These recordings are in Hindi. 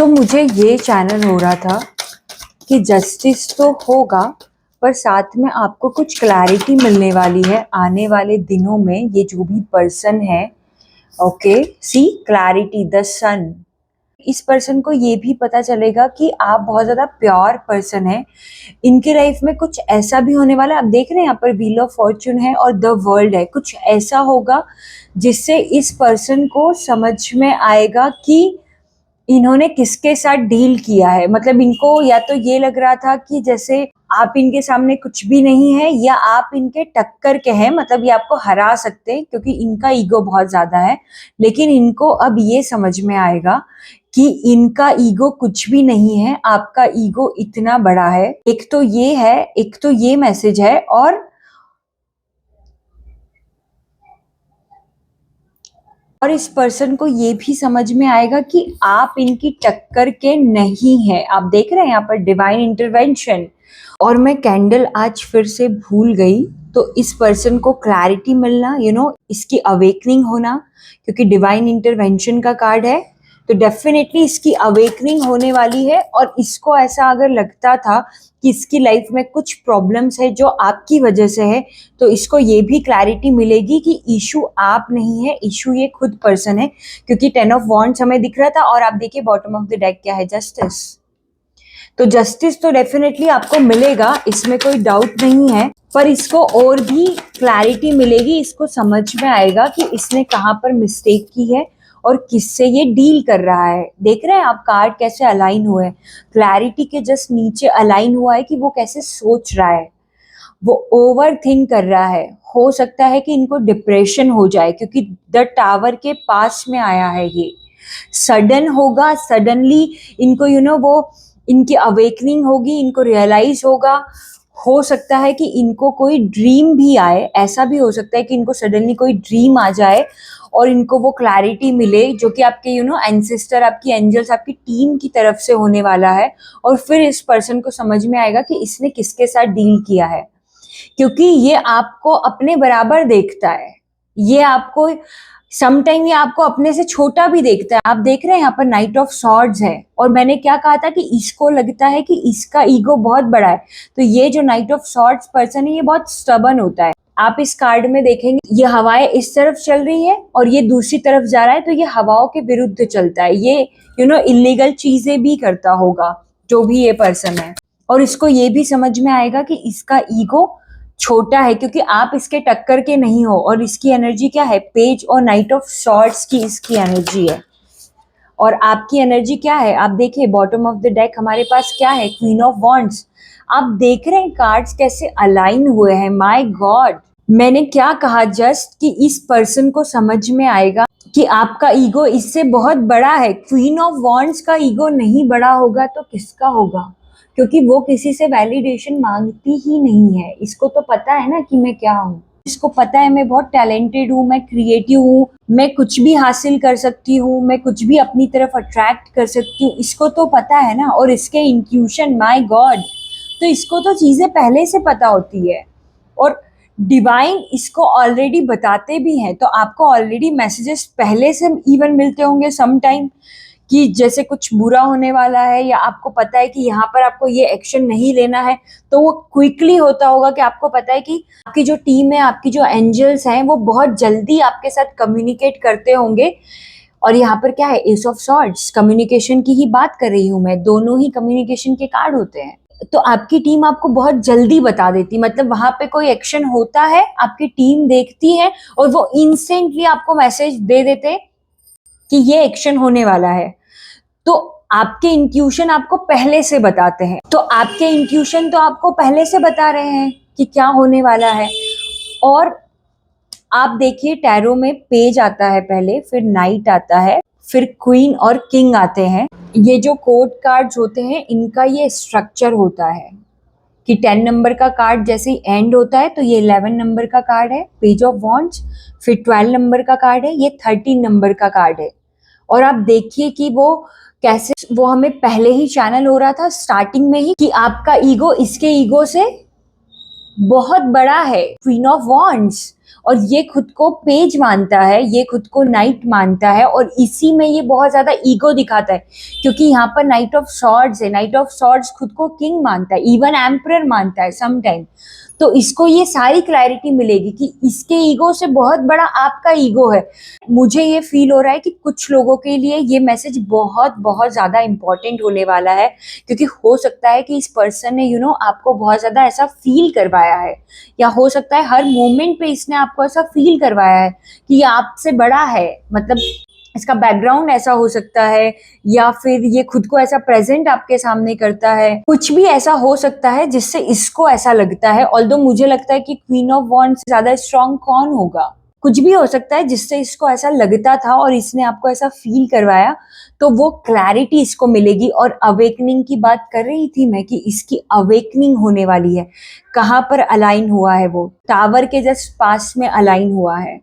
मुझे ये चैनल हो रहा था कि जस्टिस तो होगा, पर साथ में आपको कुछ क्लैरिटी मिलने वाली है आने वाले दिनों में। ये जो भी पर्सन है, ओके, सी क्लैरिटी द सन, इस पर्सन को ये भी पता चलेगा कि आप बहुत ज़्यादा प्योर पर्सन है। इनके लाइफ में कुछ ऐसा भी होने वाला है, आप देख रहे हैं यहाँ पर व्हील ऑफ फॉर्च्यून है और द वर्ल्ड है। कुछ ऐसा होगा जिससे इस पर्सन को समझ में आएगा कि इन्होंने किसके साथ डील किया है। मतलब इनको या तो ये लग रहा था कि जैसे आप इनके सामने कुछ भी नहीं है, या आप इनके टक्कर के हैं, मतलब ये आपको हरा सकते हैं क्योंकि इनका ईगो बहुत ज्यादा है। लेकिन इनको अब ये समझ में आएगा कि इनका ईगो कुछ भी नहीं है, आपका ईगो इतना बड़ा है। एक तो ये है, एक तो ये मैसेज है, और इस पर्सन को ये भी समझ में आएगा कि आप इनकी टक्कर के नहीं है। आप देख रहे हैं यहाँ पर डिवाइन इंटरवेंशन। और मैं कैंडल आज फिर से भूल गई, तो इस पर्सन को क्लैरिटी मिलना, इसकी अवेकनिंग होना, क्योंकि डिवाइन इंटरवेंशन का कार्ड है, तो डेफिनेटली इसकी अवेकनिंग होने वाली है। और इसको ऐसा अगर लगता था कि इसकी लाइफ में कुछ प्रॉब्लम्स है जो आपकी वजह से है, तो इसको ये भी क्लैरिटी मिलेगी कि इशू आप नहीं है, इशू ये खुद पर्सन है। क्योंकि 10 ऑफ वॉन्ड्स हमें दिख रहा था, और आप देखिए बॉटम ऑफ द डेक क्या है, जस्टिस। तो जस्टिस तो डेफिनेटली आपको मिलेगा, इसमें कोई डाउट नहीं है, पर इसको और भी क्लैरिटी मिलेगी। इसको समझ में आएगा कि इसने कहाँ पर मिस्टेक की है और किससे ये डील कर रहा है। देख रहे हैं आप कार्ड कैसे अलाइन हुए हैं। क्लैरिटी के जस्ट नीचे अलाइन हुआ है कि वो कैसे सोच रहा है, वो ओवर थिंक कर रहा है। हो सकता है कि इनको डिप्रेशन हो जाए, क्योंकि द टावर के पास में आया है। ये सडन होगा, सडनली इनको वो इनकी अवेकनिंग होगी, इनको रियलाइज होगा। हो सकता है कि इनको कोई ड्रीम भी आए, ऐसा भी हो सकता है कि इनको सडनली कोई ड्रीम आ जाए और इनको वो क्लैरिटी मिले, जो कि आपके एंसेस्टर, आपकी एंजल्स, आपकी टीम की तरफ से होने वाला है। और फिर इस पर्सन को समझ में आएगा कि इसने किसके साथ डील किया है, क्योंकि ये आपको अपने बराबर देखता है। ये आपको समटाइम ये आपको अपने से छोटा भी देखता है। आप देख रहे हैं यहाँ पर नाइट ऑफ सॉर्ड्स है, और मैंने क्या कहा था कि इसको लगता है कि इसका ईगो बहुत बड़ा है। तो ये जो नाइट ऑफ सॉर्ड्स पर्सन है, ये बहुत स्टबर्न होता है। आप इस कार्ड में देखेंगे, ये हवाएं इस तरफ चल रही है और ये दूसरी तरफ जा रहा है, तो ये हवाओं के विरुद्ध चलता है। ये इलीगल चीजें भी करता होगा जो भी ये पर्सन है। और इसको ये भी समझ में आएगा कि इसका ईगो छोटा है, क्योंकि आप इसके टक्कर के नहीं हो। और इसकी एनर्जी क्या है, पेज और नाइट ऑफ सॉर्ड्स की इसकी एनर्जी है। और आपकी एनर्जी क्या है, आप देखिए बॉटम ऑफ द डेक हमारे पास क्या है, क्वीन ऑफ वॉन्ड्स। आप देख रहे हैं कार्ड्स कैसे अलाइन हुए हैं। माय गॉड, मैंने क्या कहा जस्ट, कि इस पर्सन को समझ में आएगा कि आपका ईगो इससे बहुत बड़ा है। क्वीन ऑफ वॉन्ड्स का ईगो नहीं बड़ा होगा तो किसका होगा, क्योंकि वो किसी से वैलिडेशन मांगती ही नहीं है। इसको तो पता है ना कि मैं क्या हूँ, इसको पता है मैं बहुत टैलेंटेड हूँ, मैं क्रिएटिव हूँ, मैं कुछ भी हासिल कर सकती हूँ, मैं कुछ भी अपनी तरफ अट्रैक्ट कर सकती हूँ। इसको तो पता है ना। और इसके इंट्यूशन, माय गॉड, तो इसको तो चीजें पहले से पता होती है। और डिवाइन इसको ऑलरेडी बताते भी हैं, तो आपको ऑलरेडी मैसेजेस पहले से इवन मिलते होंगे सम टाइम, कि जैसे कुछ बुरा होने वाला है, या आपको पता है कि यहाँ पर आपको ये एक्शन नहीं लेना है, तो वो क्विकली होता होगा कि आपको पता है कि आपकी जो टीम है, आपकी जो एंजल्स हैं, वो बहुत जल्दी आपके साथ कम्युनिकेट करते होंगे। और यहाँ पर क्या है, एस ऑफ सॉर्ड्स, कम्युनिकेशन की ही बात कर रही हूँ मैं। दोनों ही कम्युनिकेशन के कार्ड होते हैं। तो आपकी टीम आपको बहुत जल्दी बता देती, मतलब वहां पे कोई एक्शन होता है, आपकी टीम देखती है और वो इंस्टेंटली आपको मैसेज दे देते कि ये एक्शन होने वाला है। तो आपके इंट्यूशन आपको पहले से बताते हैं, तो आपके इंट्यूशन तो आपको पहले से बता रहे हैं कि क्या होने वाला है। और आप देखिए टैरो में पेज आता है पहले, फिर नाइट आता है, फिर क्वीन और किंग आते हैं। ये जो कोड कार्ड्स होते हैं, इनका ये स्ट्रक्चर होता है कि 10 नंबर का कार्ड जैसे ही एंड होता है, तो ये 11 नंबर का कार्ड है, पेज ऑफ वॉन्ड्स। फिर 12 नंबर का कार्ड है, ये 13 नंबर का कार्ड है। और आप देखिए कि वो कैसे, वो हमें पहले ही चैनल हो रहा था स्टार्टिंग में ही, कि आपका ईगो इसके ईगो से बहुत बड़ा है, क्वीन ऑफ वॉन्ड्स। और ये खुद को पेज मानता है, ये खुद को नाइट मानता है और इसी में ये बहुत ज्यादा ईगो दिखाता है क्योंकि यहाँ पर नाइट ऑफ सॉर्ड्स है। नाइट ऑफ सॉर्ड्स खुद को किंग मानता है, इवन एम्परर मानता है समटाइम। तो इसको ये सारी क्लैरिटी मिलेगी कि इसके ईगो से बहुत बड़ा आपका ईगो है। मुझे ये फील हो रहा है कि कुछ लोगों के लिए ये मैसेज बहुत बहुत ज्यादा इंपॉर्टेंट होने वाला है क्योंकि हो सकता है कि इस पर्सन ने आपको बहुत ज्यादा ऐसा फील करवाया है, या हो सकता है हर मोमेंट पे इसने आपको ऐसा फील करवाया है कि ये आपसे बड़ा है। मतलब इसका बैकग्राउंड ऐसा हो सकता है, या फिर ये खुद को ऐसा प्रेजेंट आपके सामने करता है। कुछ भी ऐसा हो सकता है जिससे इसको ऐसा लगता है। ऑल्दो मुझे लगता है कि क्वीन ऑफ वॉन्ड्स से ज्यादा स्ट्रांग कौन होगा। कुछ भी हो सकता है जिससे इसको ऐसा लगता था और इसने आपको ऐसा फील करवाया, तो वो क्लैरिटी इसको मिलेगी। और अवेकनिंग की बात कर रही थी मैं कि इसकी अवेकनिंग होने वाली है। कहाँ पर अलाइन हुआ है? वो टावर के जस्ट पास में अलाइन हुआ है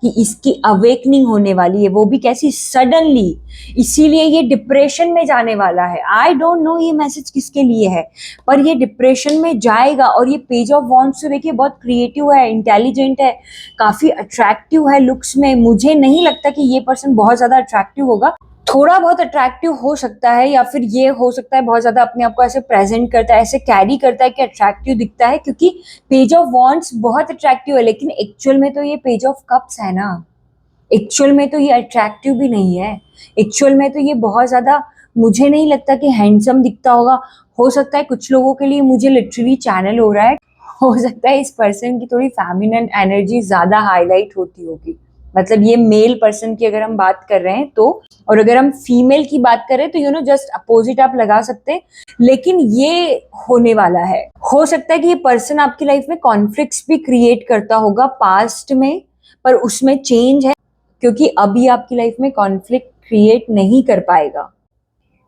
कि इसकी अवेकनिंग होने वाली है, वो भी कैसी सडनली। इसीलिए ये डिप्रेशन में जाने वाला है। आई डोंट नो ये मैसेज किसके लिए है, पर ये डिप्रेशन में जाएगा। और ये पेज ऑफ वॉन्ड्स तो देखिए बहुत क्रिएटिव है, इंटेलिजेंट है, काफी अट्रैक्टिव है लुक्स में। मुझे नहीं लगता कि ये पर्सन बहुत ज्यादा अट्रैक्टिव होगा। थोड़ा बहुत अट्रैक्टिव हो सकता है, या फिर ये हो सकता है बहुत ज्यादा अपने आप को ऐसे प्रेजेंट करता है, ऐसे कैरी करता है कि अट्रैक्टिव दिखता है, क्योंकि पेज ऑफ वॉन्ड्स बहुत अट्रैक्टिव है। लेकिन एक्चुअल में तो ये पेज ऑफ कप्स है ना, एक्चुअल में तो ये अट्रैक्टिव भी नहीं है। एक्चुअल में तो ये बहुत ज्यादा, मुझे नहीं लगता कि हैंडसम दिखता होगा। हो सकता है कुछ लोगों के लिए, मुझे लिटरली चैनल हो रहा है, हो सकता है इस पर्सन की थोड़ी फेमिनिन एनर्जी ज्यादा हाईलाइट होती होगी। मतलब ये मेल पर्सन की अगर हम बात कर रहे हैं तो, और अगर हम फीमेल की बात करें तो जस्ट अपोजिट आप लगा सकते हैं। लेकिन ये होने वाला है। हो सकता है कि ये पर्सन आपकी लाइफ में कॉन्फ्लिक्ट्स भी क्रिएट करता होगा पास्ट में, पर उसमें चेंज है क्योंकि अभी आपकी लाइफ में कॉन्फ्लिक्ट क्रिएट नहीं कर पाएगा।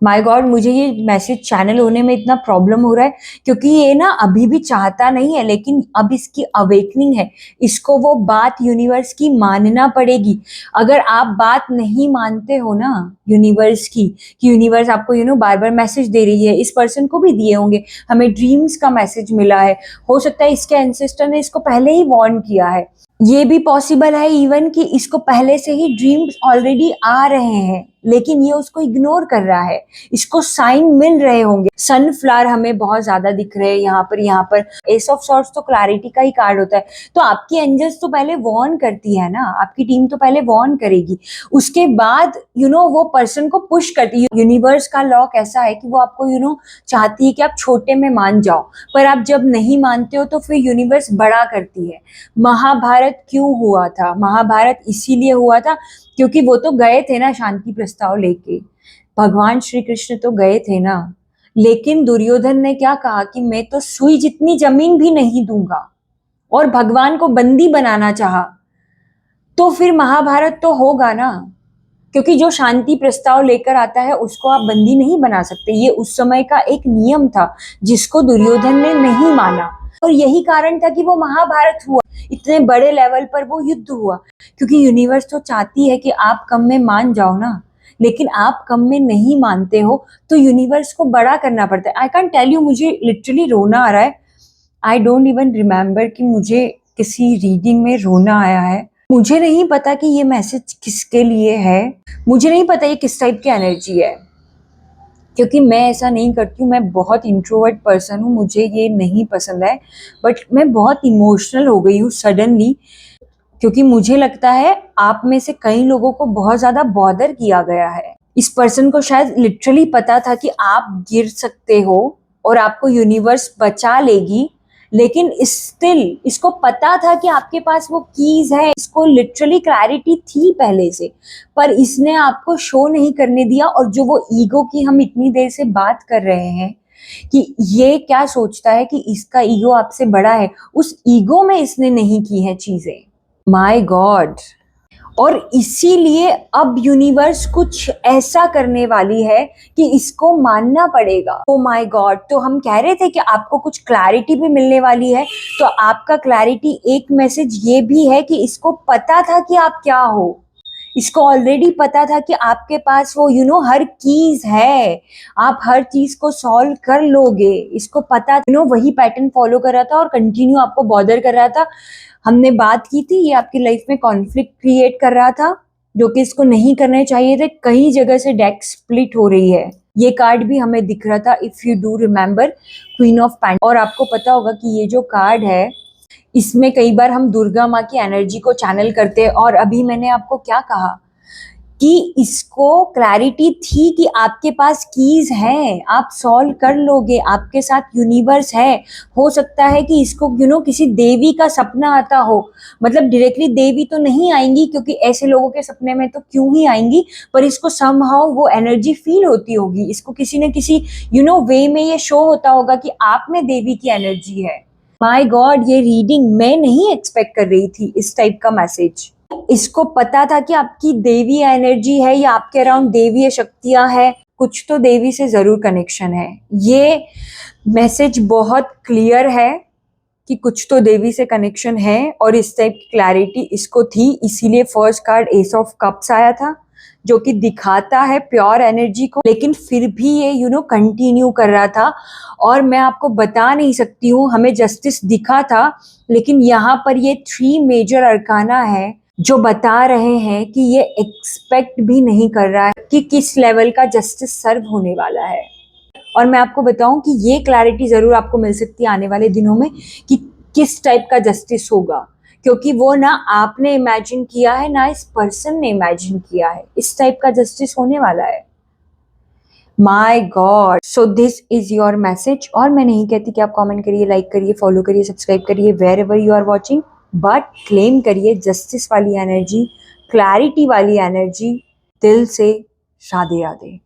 माय गॉड, मुझे ये मैसेज चैनल होने में इतना प्रॉब्लम हो रहा है क्योंकि ये ना अभी भी चाहता नहीं है, लेकिन अब इसकी अवेकनिंग है। इसको वो बात यूनिवर्स की मानना पड़ेगी। अगर आप बात नहीं मानते हो ना यूनिवर्स की, कि यूनिवर्स आपको बार बार मैसेज दे रही है, इस पर्सन को भी दिए होंगे, हमें ड्रीम्स का मैसेज मिला है। हो सकता है इसके एंसेस्टर ने इसको पहले ही वार्न किया है। ये भी पॉसिबल है इवन कि इसको पहले से ही ड्रीम्स ऑलरेडी आ रहे हैं, लेकिन ये उसको इग्नोर कर रहा है। इसको साइन मिल रहे होंगे। सनफ्लावर हमें बहुत ज्यादा दिख रहे हैं यहाँ पर एस ऑफ सॉर्ड्स तो क्लैरिटी का ही कार्ड होता है। तो आपकी एंजल्स तो पहले वार्न करती है ना, आपकी टीम तो पहले वार्न करेगी, उसके बाद वो पर्सन को पुश करती है। यूनिवर्स का लॉ कैसा है कि वो आपको चाहती है कि आप छोटे में मान जाओ, पर आप जब नहीं मानते हो तो फिर यूनिवर्स बड़ा करती है। महाभारत क्यों हुआ था? महाभारत इसीलिए हुआ था क्योंकि वो तो गए थे ना शांति प्रस्ताव लेके, भगवान श्री कृष्ण तो गए थे ना, लेकिन दुर्योधन ने क्या कहा कि मैं तो सुई जितनी जमीन भी नहीं दूंगा, और भगवान को बंदी बनाना चाहा। तो फिर महाभारत तो होगा ना, क्योंकि जो शांति प्रस्ताव लेकर आता है उसको आप बंदी नहीं बना सकते। ये उस समय का एक नियम था जिसको दुर्योधन ने नहीं माना, और यही कारण था कि वो महाभारत हुआ, इतने बड़े लेवल पर वो युद्ध हुआ। क्योंकि यूनिवर्स तो चाहती है कि आप कम में मान जाओ ना, लेकिन आप कम में नहीं मानते हो तो यूनिवर्स को बड़ा करना पड़ता है। आई कैन टेल यू, मुझे लिटरली रोना आ रहा है। आई डोंट इवन रिमेम्बर कि मुझे किसी रीडिंग में रोना आया है। मुझे नहीं पता कि ये मैसेज किसके लिए है, मुझे नहीं पता ये किस टाइप की एनर्जी है, क्योंकि मैं ऐसा नहीं करती हूँ। मैं बहुत इंट्रोवर्ट पर्सन हूँ, मुझे ये नहीं पसंद है। बट मैं बहुत इमोशनल हो गई हूँ सडनली, क्योंकि मुझे लगता है आप में से कई लोगों को बहुत ज्यादा बॉदर किया गया है। इस पर्सन को शायद लिटरली पता था कि आप गिर सकते हो और आपको यूनिवर्स बचा लेगी, लेकिन स्टिल इसको पता था कि आपके पास वो कीज है। इसको लिटरली क्लैरिटी थी पहले से, पर इसने आपको शो नहीं करने दिया। और जो वो ईगो की हम इतनी देर से बात कर रहे हैं कि ये क्या सोचता है कि इसका ईगो आपसे बड़ा है, उस ईगो में इसने नहीं की है चीजें। माय गॉड, और इसीलिए अब यूनिवर्स कुछ ऐसा करने वाली है कि इसको मानना पड़ेगा। ओ माय गॉड, तो हम कह रहे थे कि आपको कुछ क्लैरिटी भी मिलने वाली है। तो आपका क्लैरिटी एक मैसेज ये भी है कि इसको पता था कि आप क्या हो, इसको ऑलरेडी पता था कि आपके पास वो हर कीज है, आप हर चीज को सॉल्व कर लोगे। इसको पता वही पैटर्न फॉलो कर रहा था और कंटिन्यू आपको बॉदर कर रहा था। हमने बात की थी, ये आपकी लाइफ में कॉन्फ्लिक्ट क्रिएट कर रहा था, जो कि इसको नहीं करने चाहिए थे। कई जगह से डेक स्प्लिट हो रही है। ये कार्ड भी हमें दिख रहा था, if you do remember, queen of pant. और आपको पता होगा कि ये जो कार्ड है, इसमें कई बार हम दुर्गा माँ की एनर्जी को चैनल करते हैं। और अभी मैंने आपको क्या कहा कि इसको क्लैरिटी थी कि आपके पास कीज हैं, आप सॉल्व कर लोगे, आपके साथ यूनिवर्स है। हो सकता है कि इसको किसी देवी का सपना आता हो, मतलब डायरेक्टली देवी तो नहीं आएंगी, क्योंकि ऐसे लोगों के सपने में तो क्यों ही आएंगी, पर इसको समहाउ वो एनर्जी फील होती होगी। इसको किसी न किसी वे में ये शो होता होगा कि आप में देवी की एनर्जी है। माय गॉड, ये रीडिंग मैं नहीं एक्सपेक्ट कर रही थी, इस टाइप का मैसेज। इसको पता था कि आपकी देवी एनर्जी है या आपके अराउंड देवीय शक्तियां हैं, कुछ तो देवी से जरूर कनेक्शन है। ये मैसेज बहुत क्लियर है कि कुछ तो देवी से कनेक्शन है, और इस टाइप की क्लैरिटी इसको थी। इसीलिए first card S of cups आया था, जो कि दिखाता है प्योर एनर्जी को, लेकिन फिर भी ये कंटिन्यू कर रहा था। और मैं आपको बता नहीं सकती हूँ, हमें जस्टिस दिखा था, लेकिन यहाँ पर ये 3 मेजर अरकाना है जो बता रहे हैं कि ये एक्सपेक्ट भी नहीं कर रहा है कि किस लेवल का जस्टिस सर्व होने वाला है। और मैं आपको बताऊं कि ये क्लैरिटी जरूर आपको मिल सकती है आने वाले दिनों में कि किस टाइप का जस्टिस होगा, क्योंकि वो ना आपने इमेजिन किया है, ना इस पर्सन ने इमेजिन किया है। इस टाइप का जस्टिस होने वाला है। My God, so this is your message. और मैं नहीं कहती कि आप कमेंट करिए, लाइक करिए, फॉलो करिए, सब्सक्राइब करिए, wherever you are watching, but claim करिए जस्टिस वाली एनर्जी, क्लैरिटी वाली एनर्जी, दिल से। राधे राधे।